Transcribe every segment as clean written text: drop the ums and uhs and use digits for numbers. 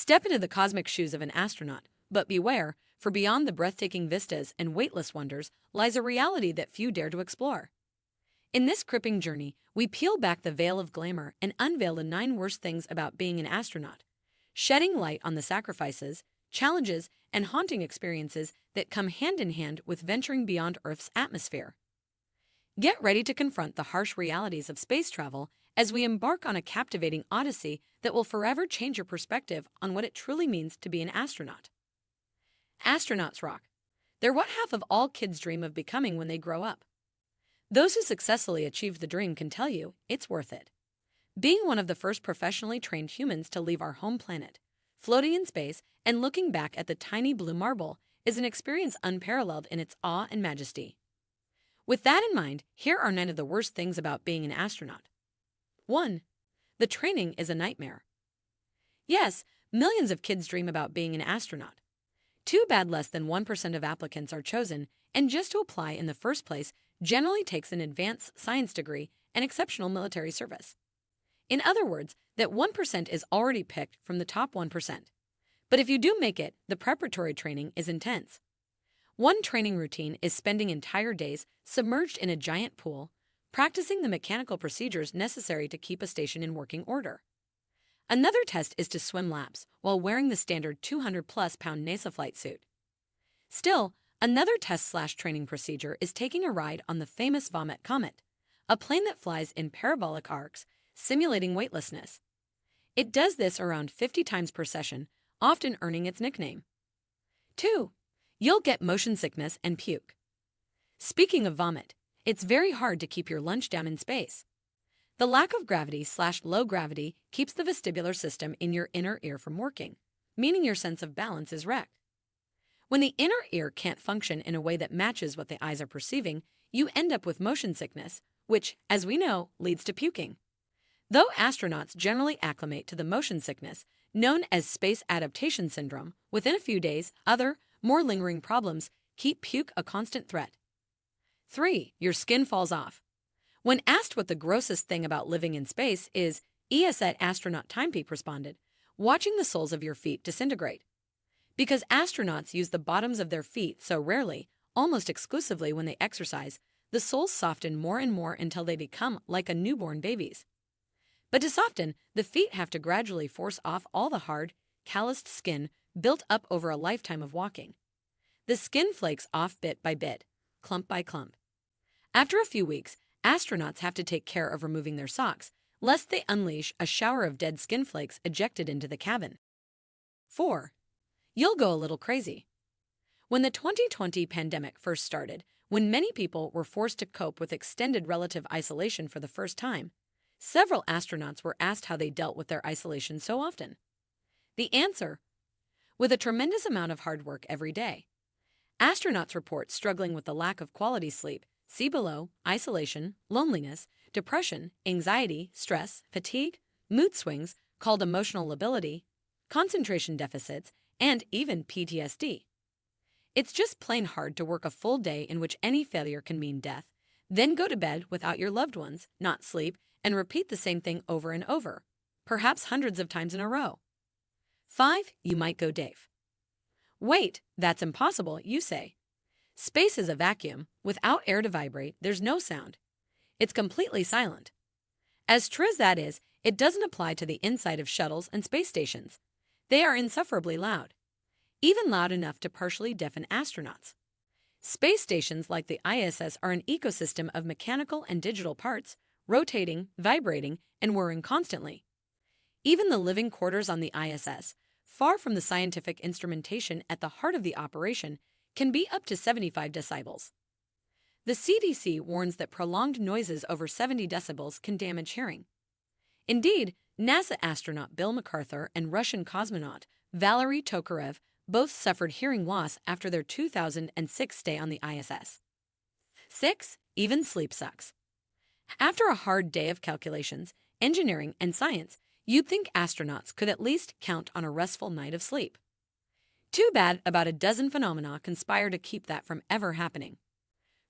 Step into the cosmic shoes of an astronaut, but beware, for beyond the breathtaking vistas and weightless wonders lies a reality that few dare to explore. In this gripping journey, we peel back the veil of glamour and unveil the 9 worst things about being an astronaut, shedding light on the sacrifices, challenges, and haunting experiences that come hand in hand with venturing beyond Earth's atmosphere. Get ready to confront the harsh realities of space travel as we embark on a captivating odyssey that will forever change your perspective on what it truly means to be an astronaut. Astronauts rock. They're what half of all kids dream of becoming when they grow up. Those who successfully achieved the dream can tell you it's worth it. Being one of the first professionally trained humans to leave our home planet, floating in space, and looking back at the tiny blue marble is an experience unparalleled in its awe and majesty. With that in mind, here are 9 of the worst things about being an astronaut. 1. The training is a nightmare. Yes, millions of kids dream about being an astronaut. Too bad less than 1% of applicants are chosen, and just to apply in the first place generally takes an advanced science degree and exceptional military service. In other words, that 1% is already picked from the top 1%. But if you do make it, the preparatory training is intense. One training routine is spending entire days submerged in a giant pool, practicing the mechanical procedures necessary to keep a station in working order. Another test is to swim laps while wearing the standard 200-plus pound NASA flight suit. Still, another test/training procedure is taking a ride on the famous Vomit Comet, a plane that flies in parabolic arcs, simulating weightlessness. It does this around 50 times per session, often earning its nickname. 2. You'll get motion sickness and puke. Speaking of vomit, it's very hard to keep your lunch down in space. The lack of gravity/low gravity keeps the vestibular system in your inner ear from working, meaning your sense of balance is wrecked. When the inner ear can't function in a way that matches what the eyes are perceiving, you end up with motion sickness, which, as we know, leads to puking. Though astronauts generally acclimate to the motion sickness, known as space adaptation syndrome, within a few days, other, more lingering problems keep puke a constant threat. 3. Your skin falls off. When asked what the grossest thing about living in space is, ESA astronaut Timepeak responded, watching the soles of your feet disintegrate. Because astronauts use the bottoms of their feet so rarely, almost exclusively when they exercise, the soles soften more and more until they become like a newborn baby's. But to soften, the feet have to gradually force off all the hard, calloused skin built up over a lifetime of walking. The skin flakes off bit by bit, clump by clump. After a few weeks, astronauts have to take care of removing their socks, lest they unleash a shower of dead skin flakes ejected into the cabin. 4. You'll go a little crazy. When the 2020 pandemic first started, when many people were forced to cope with extended relative isolation for the first time, several astronauts were asked how they dealt with their isolation so often. The answer: with a tremendous amount of hard work every day. Astronauts report struggling with the lack of quality sleep, see below, isolation, loneliness, depression, anxiety, stress, fatigue, mood swings, called emotional lability, concentration deficits, and even PTSD. It's just plain hard to work a full day in which any failure can mean death, then go to bed without your loved ones, not sleep, and repeat the same thing over and over, perhaps hundreds of times in a row. 5. You might go deaf. Wait, that's impossible, you say. Space is a vacuum. Without air to vibrate, there's no sound. It's completely silent. As true as that is, it doesn't apply to the inside of shuttles and space stations. They are insufferably loud, even loud enough to partially deafen astronauts. Space stations like the ISS are an ecosystem of mechanical and digital parts, rotating, vibrating, and whirring constantly. Even the living quarters on the ISS, far from the scientific instrumentation at the heart of the operation, can be up to 75 decibels. The CDC warns that prolonged noises over 70 decibels can damage hearing. Indeed, NASA astronaut Bill MacArthur and Russian cosmonaut Valery Tokarev both suffered hearing loss after their 2006 stay on the ISS. 6. Even sleep sucks. After a hard day of calculations, engineering, and science, you'd think astronauts could at least count on a restful night of sleep. Too bad about a dozen phenomena conspire to keep that from ever happening.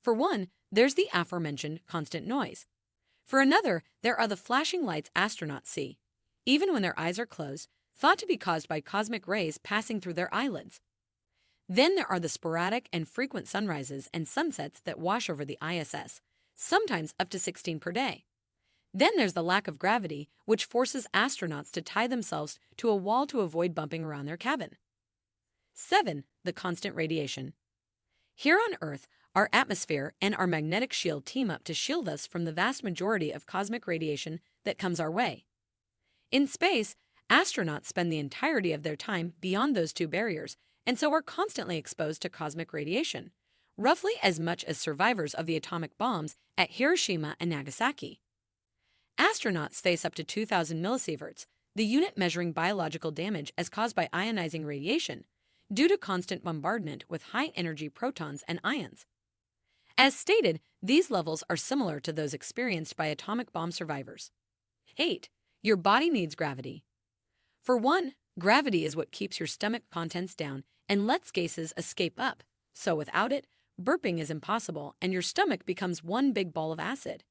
For one, there's the aforementioned constant noise. For another, there are the flashing lights astronauts see, even when their eyes are closed, thought to be caused by cosmic rays passing through their eyelids. Then there are the sporadic and frequent sunrises and sunsets that wash over the ISS, sometimes up to 16 per day. Then there's the lack of gravity, which forces astronauts to tie themselves to a wall to avoid bumping around their cabin. 7. The constant radiation. Here on Earth, our atmosphere and our magnetic shield team up to shield us from the vast majority of cosmic radiation that comes our way. In space, astronauts spend the entirety of their time beyond those two barriers and so are constantly exposed to cosmic radiation, roughly as much as survivors of the atomic bombs at Hiroshima and Nagasaki. Astronauts face up to 2,000 millisieverts, the unit measuring biological damage as caused by ionizing radiation, due to constant bombardment with high-energy protons and ions. As stated, these levels are similar to those experienced by atomic bomb survivors. 8. Your body needs gravity. For one, gravity is what keeps your stomach contents down and lets gases escape up, so without it, burping is impossible and your stomach becomes one big ball of acid.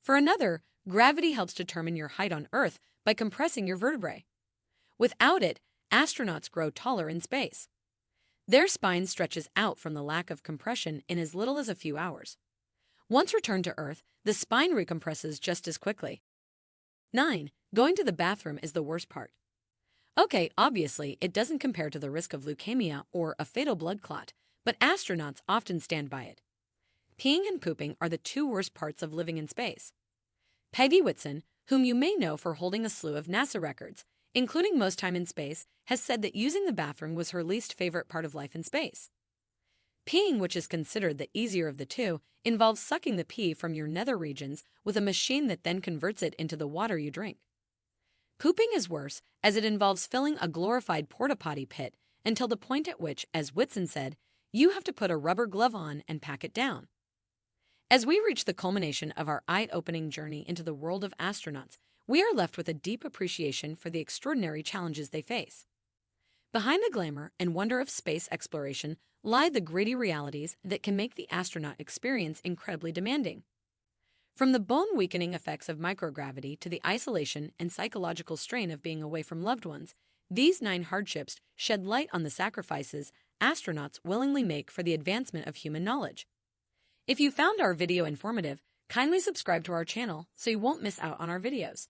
For another, gravity helps determine your height on Earth by compressing your vertebrae. Without it, astronauts grow taller in space. Their spine stretches out from the lack of compression in as little as a few hours. Once returned to Earth, the spine recompresses just as quickly. 9. Going to the bathroom is the worst part. Okay, obviously, it doesn't compare to the risk of leukemia or a fatal blood clot, but astronauts often stand by it. Peeing and pooping are the two worst parts of living in space. Peggy Whitson, whom you may know for holding a slew of NASA records, including most time in space, has said that using the bathroom was her least favorite part of life in space. Peeing, which is considered the easier of the two, involves sucking the pee from your nether regions with a machine that then converts it into the water you drink. Pooping is worse, as it involves filling a glorified porta-potty pit until the point at which, as Whitson said, you have to put a rubber glove on and pack it down. As we reach the culmination of our eye-opening journey into the world of astronauts, we are left with a deep appreciation for the extraordinary challenges they face. Behind the glamour and wonder of space exploration lie the gritty realities that can make the astronaut experience incredibly demanding. From the bone-weakening effects of microgravity to the isolation and psychological strain of being away from loved ones, these 9 hardships shed light on the sacrifices astronauts willingly make for the advancement of human knowledge. If you found our video informative, kindly subscribe to our channel so you won't miss out on our videos.